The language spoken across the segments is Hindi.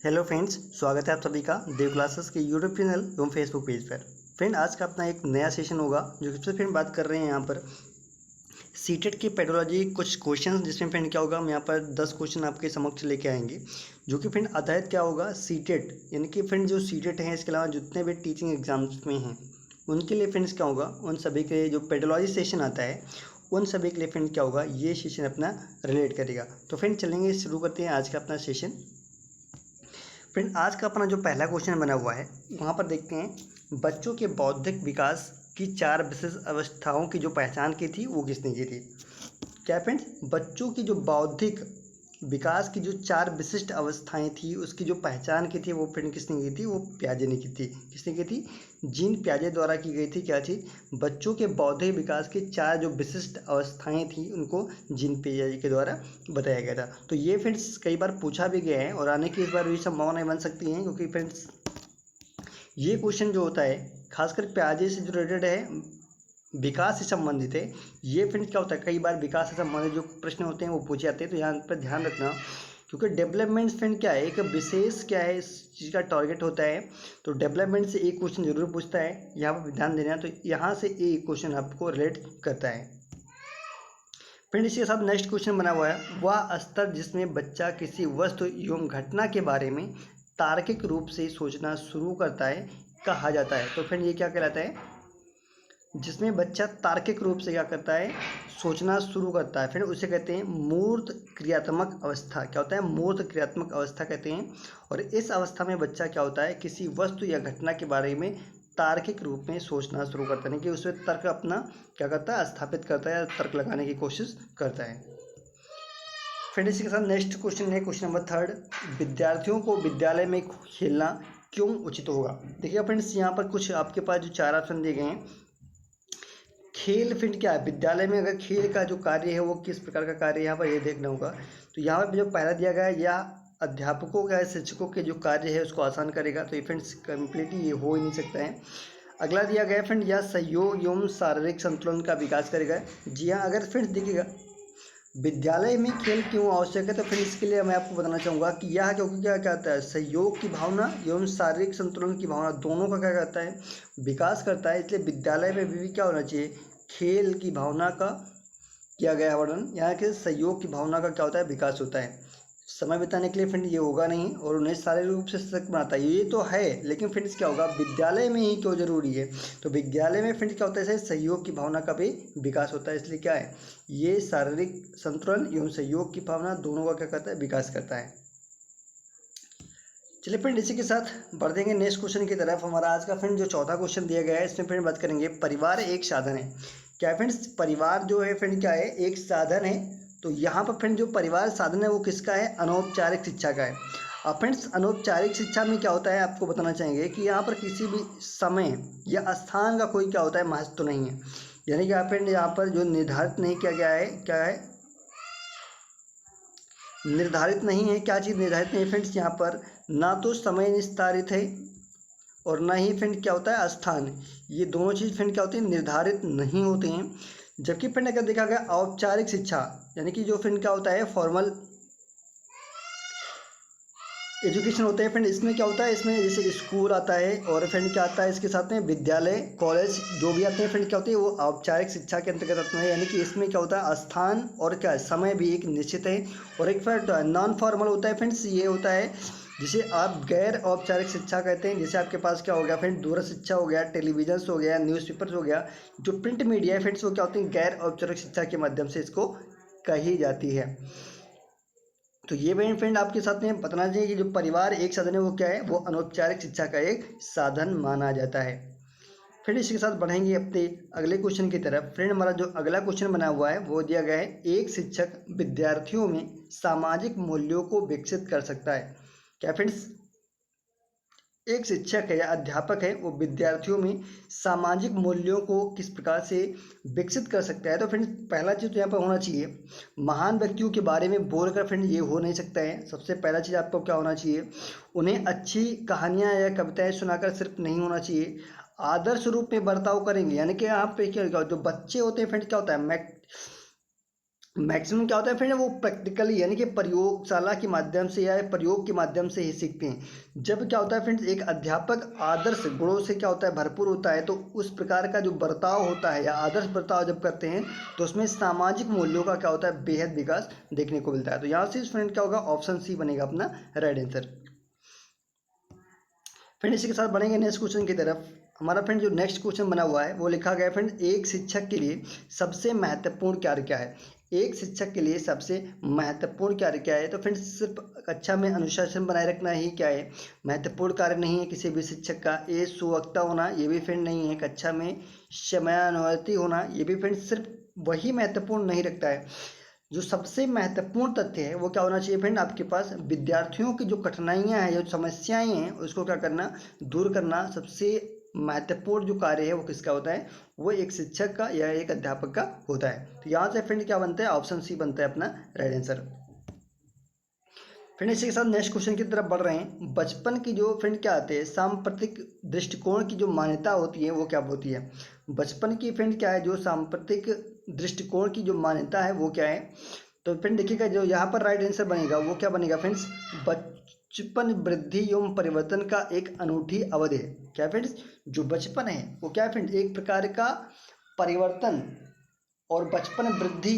हेलो फ्रेंड्स, स्वागत है आप सभी का देव क्लासेस के यूट्यूब चैनल एवं फेसबुक पेज पर। फ्रेंड, आज का अपना एक नया सेशन होगा जो सबसे फ्रेंड बात कर रहे हैं यहाँ पर सीटेट की पेडोलॉजी कुछ क्वेश्चन, जिसमें फ्रेंड क्या होगा, हम यहाँ पर 10 क्वेश्चन आपके समक्ष लेके आएंगे जो कि फ्रेंड आधारित क्या होगा सीटेट, यानी कि फ्रेंड जो सीटेट हैं इसके अलावा जितने भी टीचिंग एग्जाम्स में हैं उनके लिए फ्रेंड्स क्या होगा, उन सभी के जो पेडोलॉजी सेशन आता है उन सभी के लिए फ्रेंड क्या होगा, ये सेशन अपना रिलेट करेगा। तो फ्रेंड चलेंगे, शुरू करते हैं आज का अपना सेशन। फ्रेंड, आज का अपना जो पहला क्वेश्चन बना हुआ है वहाँ पर देखते हैं, बच्चों के बौद्धिक विकास की 4 विशेष अवस्थाओं की जो पहचान की थी वो किसने की थी। क्या फ्रेंड्स, बच्चों की जो बौद्धिक विकास की जो 4 विशिष्ट अवस्थाएं थी उसकी जो पहचान की थी वो फ्रेंड किसने की थी, वो पियाजे ने की थी। किसने की थी? जीन पियाजे द्वारा की गई थी। क्या चीज़? बच्चों के बौद्धिक विकास की 4 जो विशिष्ट अवस्थाएं थी उनको जीन पियाजे के द्वारा बताया गया था। तो ये फ्रेंड्स कई बार पूछा भी गया है और आने की इस बार भी संभावनाएं बन सकती हैं, क्योंकि फ्रेंड्स ये क्वेश्चन जो होता है खासकर पियाजे से जो रिलेटेड है, विकास से संबंधित है। ये फ्रेंड्स क्या होता है, कई बार विकास से संबंधित जो प्रश्न होते हैं वो पूछे जाते हैं, तो यहाँ पर ध्यान रखना, क्योंकि डेवलपमेंट फ्रेंड क्या है, एक विशेष क्या है इस चीज़ का टारगेट होता है। तो डेवलपमेंट से एक क्वेश्चन जरूर पूछता है, यहाँ पर ध्यान देना। तो यहाँ से एक क्वेश्चन आपको रिलेट करता है। फ्रेंड, इसके साथ नेक्स्ट क्वेश्चन बना हुआ है, वह स्तर जिसमें बच्चा किसी वस्तु एवं घटना के बारे में तार्किक रूप से सोचना शुरू करता है कहा जाता है। तो फ्रेंड ये क्या कहलाता है? जिसमें बच्चा तार्किक रूप से क्या करता है, सोचना शुरू करता है, फिर उसे कहते हैं मूर्त क्रियात्मक अवस्था। क्या होता है? मूर्त क्रियात्मक अवस्था कहते हैं। और इस अवस्था में बच्चा क्या होता है, किसी वस्तु या घटना के बारे में तार्किक रूप में सोचना शुरू करता है, यानी कि उसमें तर्क अपना क्या करता है, स्थापित करता है या तर्क लगाने की कोशिश करता है। फिर इसी के साथ नेक्स्ट क्वेश्चन है, क्वेश्चन नंबर 3, विद्यार्थियों को विद्यालय में खेलना क्यों उचित होगा। देखिए फ्रेंड्स, यहाँ पर कुछ आपके पास जो 4 ऑप्शन दिए गए हैं। खेल फ्रेंड क्या है, विद्यालय में अगर खेल का जो कार्य है वो किस प्रकार का कार्य है, यहाँ पर ये देखना होगा। तो यहाँ पर जो पहला दिया गया है, या अध्यापकों या शिक्षकों के जो कार्य है उसको आसान करेगा, तो ये फ्रेंड्स कम्प्लीटली ये हो ही नहीं सकता है। अगला दिया गया फ्रेंड, या सहयोग एवं शारीरिक संतुलन का विकास करेगा। जी हाँ, अगर फ्रेंड्स देखिएगा विद्यालय में खेल क्यों आवश्यक है, तो फिर इसके लिए मैं आपको बताना चाहूँगा कि यह क्योंकि क्या कहता है, सहयोग की भावना एवं शारीरिक संतुलन की भावना दोनों का क्या करता है, विकास करता है। इसलिए विद्यालय में भी क्या होना चाहिए, खेल की भावना का किया गया वर्णन। यहाँ के सहयोग की भावना का क्या होता है, विकास होता है। समय बिताने के लिए फ्रेंड ये होगा नहीं और उन्हें शारीरिक रूप से सशक्त बनाता है, ये तो है, लेकिन फ्रेंड्स क्या होगा, विद्यालय में ही क्यों जरूरी है। तो विद्यालय में फ्रेंड्स क्या होता है, सहयोग की भावना का भी विकास होता है। इसलिए क्या है, ये शारीरिक संतुलन एवं सहयोग की भावना दोनों का क्या करता है, विकास करता है। चलिए फ्रेंड, इसी के साथ बढ़ देंगे नेक्स्ट क्वेश्चन की तरफ। हमारा आज का फ्रेंड जो चौथा क्वेश्चन दिया गया है, इसमें फ्रेंड बात करेंगे, परिवार एक साधन है। क्या फ्रेंड्स, परिवार जो है फ्रेंड क्या है, एक साधन है। तो यहाँ पर फ्रेंड जो परिवार साधन है वो किसका है, अनौपचारिक शिक्षा का है। अब फ्रेंड्स अनौपचारिक शिक्षा में क्या होता है, आपको बताना चाहेंगे कि यहाँ पर किसी भी समय या स्थान का कोई क्या होता है, महत्व तो नहीं है। यानी कि फ्रेंड यहाँ पर जो निर्धारित नहीं किया गया है, क्या है, निर्धारित नहीं है। क्या चीज़ निर्धारित नहीं है फ्रेंड्स, यहाँ पर ना तो समय निर्धारित है और ना ही फ्रेंड क्या होता है, स्थान। ये दोनों चीज़ फ्रेंड क्या होती है, निर्धारित नहीं होते हैं। जबकि फ्रेंड अगर देखा गया औपचारिक शिक्षा, यानी कि जो फ्रेंड क्या होता है, फॉर्मल एजुकेशन होता है फ्रेंड, इसमें क्या होता है, इसमें जैसे स्कूल आता है और फ्रेंड क्या आता है इसके साथ में, विद्यालय कॉलेज जो भी आते हैं फ्रेंड क्या होती है, वो औपचारिक शिक्षा के अंतर्गत आते हैं। यानी कि इसमें क्या होता है, स्थान और क्या है, समय भी एक निश्चित है। और एक फ्रेंड नॉन फॉर्मल होता है फ्रेंड्स, ये होता है जिसे आप गैर औपचारिक शिक्षा कहते हैं। जैसे आपके पास क्या हो गया फ्रेंड, दूर शिक्षा हो गया, टेलीविजन हो गया, न्यूज़पेपर्स हो गया, जो प्रिंट मीडिया है फ्रेंड्स वो क्या होती है, गैर औपचारिक शिक्षा के माध्यम से इसको कही जाती है। तो ये फ्रेंड आपके साथ में बताना चाहिए कि जो परिवार एक साधन है वो क्या है, वो अनौपचारिक शिक्षा का एक साधन माना जाता है। फिर इसके साथ बढ़ेंगे अपने अगले क्वेश्चन की तरफ। फ्रेंड हमारा जो अगला क्वेश्चन बना हुआ है वो दिया गया है, एक शिक्षक विद्यार्थियों में सामाजिक मूल्यों को विकसित कर सकता है। क्या फ्रेंड्स, एक शिक्षक है या अध्यापक है वो विद्यार्थियों में सामाजिक मूल्यों को किस प्रकार से विकसित कर सकता है। तो फ्रेंड्स पहला चीज़ तो यहाँ पर होना चाहिए, महान व्यक्तियों के बारे में बोलकर फ्रेंड ये हो नहीं सकता है। सबसे पहला चीज़ आपको क्या होना चाहिए, उन्हें अच्छी कहानियाँ या कविताएं सुनाकर सिर्फ नहीं होना चाहिए, आदर्श रूप में बर्ताव करेंगे। यानी कि यहाँ पे क्या होगा, जो बच्चे होते हैं फ्रेंड क्या होता है, मैक्सिमम क्या होता है फ्रेंड, वो प्रैक्टिकली यानी कि प्रयोगशाला के माध्यम से या प्रयोग के माध्यम से ही सीखते हैं। जब क्या होता है फ्रेंड्स, एक अध्यापक आदर्श गुणों से क्या होता है भरपूर होता है, तो उस प्रकार का जो बर्ताव होता है या आदर्श बर्ताव जब करते हैं तो उसमें सामाजिक मूल्यों का क्या होता है बेहद विकास देखने को मिलता है। तो यहाँ से फ्रेंड क्या होगा, ऑप्शन सी बनेगा अपना राइट आंसर। फ्रेंड इसी के साथ बढ़ेंगे नेक्स्ट क्वेश्चन की तरफ। हमारा फ्रेंड जो नेक्स्ट क्वेश्चन बना हुआ है वो लिखा गया है फ्रेंड, एक शिक्षक के लिए सबसे महत्वपूर्ण कार्य क्या है। एक शिक्षक के लिए सबसे महत्वपूर्ण कार्य क्या है। तो फ्रेंड्स सिर्फ कक्षा में अनुशासन बनाए रखना ही क्या है, महत्वपूर्ण कार्य नहीं है किसी भी शिक्षक का। ये सुवक्ता होना ये भी फ्रेंड नहीं है, कक्षा में समयानुवर्ती होना ये भी फ्रेंड सिर्फ वही महत्वपूर्ण नहीं रखता है। जो सबसे महत्वपूर्ण तथ्य है वो क्या होना चाहिए फ्रेंड, आपके पास विद्यार्थियों की जो कठिनाइयां हैं, जो समस्याएं हैं, उसको क्या करना, दूर करना सबसे महत्वपूर्ण जो कार्य है वो किसका होता है, वो एक शिक्षक का या एक अध्यापक का होता है। तो यहाँ से फ्रेंड क्या बनता है, ऑप्शन सी बनता है अपना राइट आंसर। फ्रेंड इसी के साथ नेक्स्ट क्वेश्चन की तरफ बढ़ रहे हैं। बचपन की जो फ्रेंड क्या आते हैं, सांप्रतिक दृष्टिकोण की जो मान्यता होती है वो क्या होती है। बचपन की फ्रेंड क्या है, जो सांप्रतिक दृष्टिकोण की जो मान्यता है वो क्या है। तो फ्रेंड देखिएगा जो यहाँ पर राइट आंसर बनेगा वो क्या बनेगा फ्रेंड्स, बचपन वृद्धि एवं परिवर्तन का एक अनूठी अवधि है। क्या फ्रेंड्स, जो बचपन है वो क्या है फ्रेंड, एक प्रकार का परिवर्तन और बचपन वृद्धि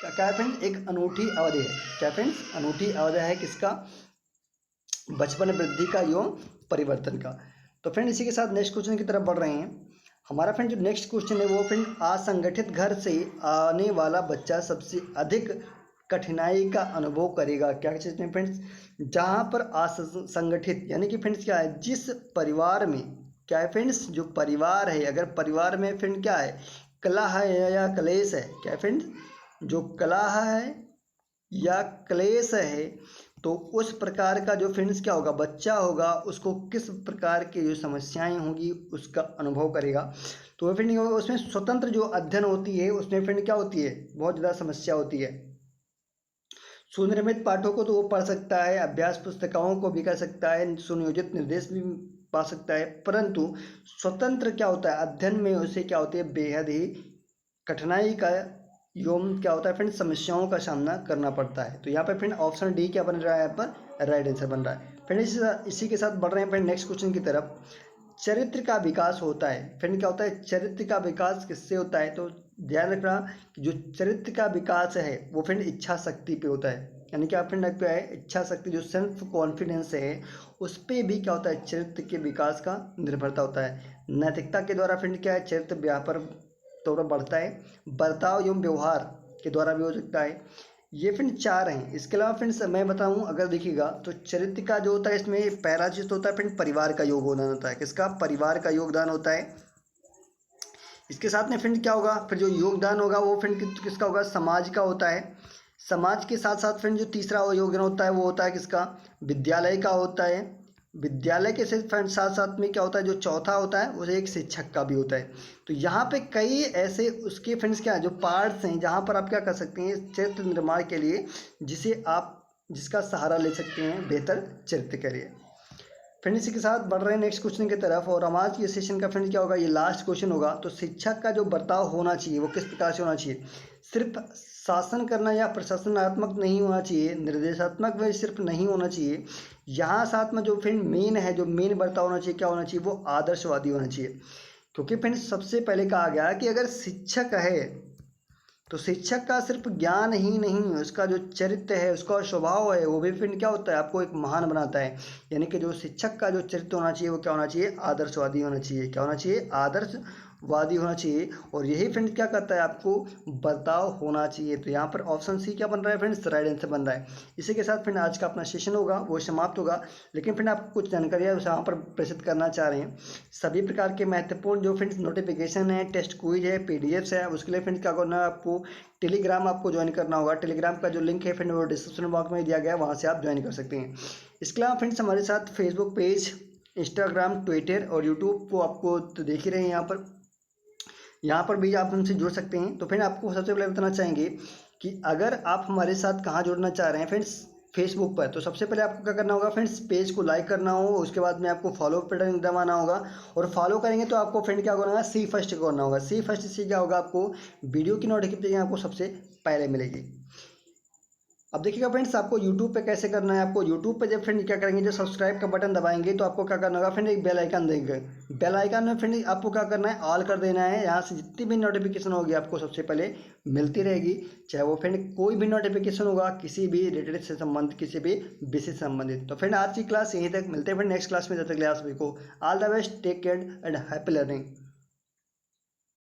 क्या है फ्रेंड, एक अनूठी अवधि है। क्या फ्रेंड्स, अनूठी अवधि है किसका, बचपन वृद्धि का एवं परिवर्तन का। तो फ्रेंड इसी के साथ नेक्स्ट क्वेश्चन की तरफ बढ़ रहे हैं। हमारा फ्रेंड जो नेक्स्ट क्वेश्चन है वो फ्रेंड, असंगठित घर से आने वाला बच्चा सबसे अधिक कठिनाई का अनुभव करेगा। क्या कहते हैं फ्रेंड्स, जहाँ पर असंगठित यानी कि फ्रेंड्स क्या है, जिस परिवार में क्या है फ्रेंड्स, जो परिवार है, अगर परिवार में फ्रेंड क्या है, कलह है या क्लेश है। क्या फ्रेंड्स, जो कलह है या क्लेश है, तो उस प्रकार का जो फ्रेंड्स क्या होगा, बच्चा होगा, उसको किस प्रकार की जो समस्याएं होंगी उसका अनुभव करेगा। तो फ्रेंड उसमें स्वतंत्र जो अध्ययन होती है उसमें फ्रेंड क्या होती है, बहुत ज़्यादा समस्या होती है। सुनिर्मित पाठों को तो वो पढ़ सकता है, अभ्यास पुस्तिकाओं को भी कर सकता है, सुनियोजित निर्देश भी पा सकता है, परंतु स्वतंत्र क्या होता है अध्ययन में उसे क्या होती है, बेहद ही कठिनाई का एवं क्या होता है फ्रेंड, समस्याओं का सामना करना पड़ता है। तो यहाँ पर फ्रेंड ऑप्शन डी क्या बन रहा है, यहाँ पर राइट आंसर बन रहा है। फ्रेंड इसी के साथ बढ़ रहे हैं फ्रेंड नेक्स्ट क्वेश्चन की तरफ। चरित्र का विकास होता है फ्रेंड, क्या होता है, चरित्र का विकास किससे होता है। तो ध्यान रखना कि जो चरित्र का विकास है वो फ्रेंड इच्छा शक्ति पे होता है। यानी कि आप फ्रेंड क्या है, इच्छा शक्ति जो सेल्फ कॉन्फिडेंस है उस पर भी क्या होता है, चरित्र के विकास का निर्भरता होता है। नैतिकता के द्वारा फ्रेंड क्या है, चरित्र व्यापार थोड़ा बढ़ता है। बर्ताव एवं व्यवहार के द्वारा भी हो सकता है। ये फ्रेंड चार हैं। इसके अलावा फ्रेंड्स मैं बताऊं अगर देखिएगा तो चरित्र का जो होता है इसमें पहला चीज होता है फ्रेंड, परिवार का योगदान होता है। किसका, परिवार का योगदान होता है। इसके साथ में फ्रेंड क्या होगा, फिर जो योगदान होगा वो फ्रेंड किसका होगा, समाज का होता है। समाज के साथ साथ फ्रेंड जो तीसरा योगदान होता है वो होता है किसका, विद्यालय का होता है। विद्यालय के साथ साथ में क्या होता है, जो चौथा होता है वो एक शिक्षक का भी होता है। तो यहाँ पे कई ऐसे उसके फ्रेंड्स क्या है, जो पार्ट्स हैं जहाँ पर आप क्या कर सकते हैं चरित्र निर्माण के लिए, जिसे आप जिसका सहारा ले सकते हैं बेहतर चरित्र के लिए। फ्रेंड इसी के साथ बढ़ रहे हैं नेक्स्ट क्वेश्चन की तरफ। और आज के सेशन का फ्रेंड क्या होगा, ये लास्ट क्वेश्चन होगा। तो शिक्षक का जो बर्ताव होना चाहिए वो किस प्रकार से होना चाहिए, सिर्फ शासन करना या प्रशासनात्मक नहीं होना चाहिए, निर्देशात्मक वे सिर्फ नहीं होना चाहिए। यहाँ साथ में जो फ्रेंड मेन है, जो मेन बर्ताव होना चाहिए क्या होना चाहिए, वो आदर्शवादी होना चाहिए। क्योंकि फ्रेंड सबसे पहले कहा गया कि अगर शिक्षक है तो शिक्षक का सिर्फ ज्ञान ही नहीं, उसका जो चरित्र है, उसका स्वभाव है, वो भी फिर क्या होता है, आपको एक महान बनाता है। यानी कि जो शिक्षक का जो चरित्र होना चाहिए वो क्या होना चाहिए, आदर्शवादी होना चाहिए। क्या होना चाहिए, आदर्शवादी होना चाहिए। और यही फ्रेंड्स क्या करता है, आपको बर्ताव होना चाहिए। तो यहाँ पर ऑप्शन सी क्या बन रहा है फ्रेंड्स, राइट आंसर बन रहा है। इसी के साथ फ्रेंड आज का अपना सेशन होगा वो समाप्त होगा। लेकिन फ्रेंड आपको कुछ जानकारियाँ यहाँ पर प्रेषित करना चाह रहे हैं। सभी प्रकार के महत्वपूर्ण जो फ्रेंड्स नोटिफिकेशन है, टेस्ट क्विज है, पीडीएफ्स है, उसके लिए फ्रेंड्स क्या करना है, आपको टेलीग्राम आपको ज्वाइन करना होगा। टेलीग्राम का जो लिंक है फ्रेंड वो डिस्क्रिप्शन बॉक्स में दिया गया है, वहाँ से आप ज्वाइन कर सकते हैं। इसके अलावा फ्रेंड्स हमारे साथ फेसबुक पेज, इंस्टाग्राम, ट्विटर और यूट्यूब को आपको तो देख ही रहे हैं, यहाँ पर भी आप हमसे जुड़ सकते हैं। तो फ्रेंड आपको सबसे पहले बताना चाहेंगे कि अगर आप हमारे साथ कहाँ जुड़ना चाह रहे हैं फ्रेंड्स, फेसबुक पर। तो सबसे पहले आपको क्या करना होगा फ्रेंड्स, पेज को लाइक करना होगा, उसके बाद में आपको फॉलो बटन दबाना होगा और फॉलो करेंगे तो आपको फ्रेंड क्या करना होगा, सी फर्स्ट करना होगा। सी फर्स्ट से क्या होगा, आपको वीडियो की नोटिफिकेशन आपको सबसे पहले मिलेगी। अब देखिएगा फ्रेंड्स, आपको यूट्यूब पे कैसे करना है। आपको यूट्यूब पे जब फ्रेंड क्या करेंगे, जो सब्सक्राइब का बटन दबाएंगे तो आपको क्या करना होगा फ्रेंड, एक बेल आइकन देंगे। बेल आइकन में फ्रेंड आपको क्या करना है, ऑल कर देना है। यहाँ से जितनी भी नोटिफिकेशन होगी आपको सबसे पहले मिलती रहेगी, चाहे वो फ्रेंड कोई भी नोटिफिकेशन होगा किसी भी रिलेटेड से संबंधित, किसी भी विषय से संबंधित। तो फ्रेंड आज की क्लास यहीं तक, मिलते हैं फ्रेंड नेक्स्ट क्लास में। जब तक के लिए आप सभी को all the best, take care and happy learning.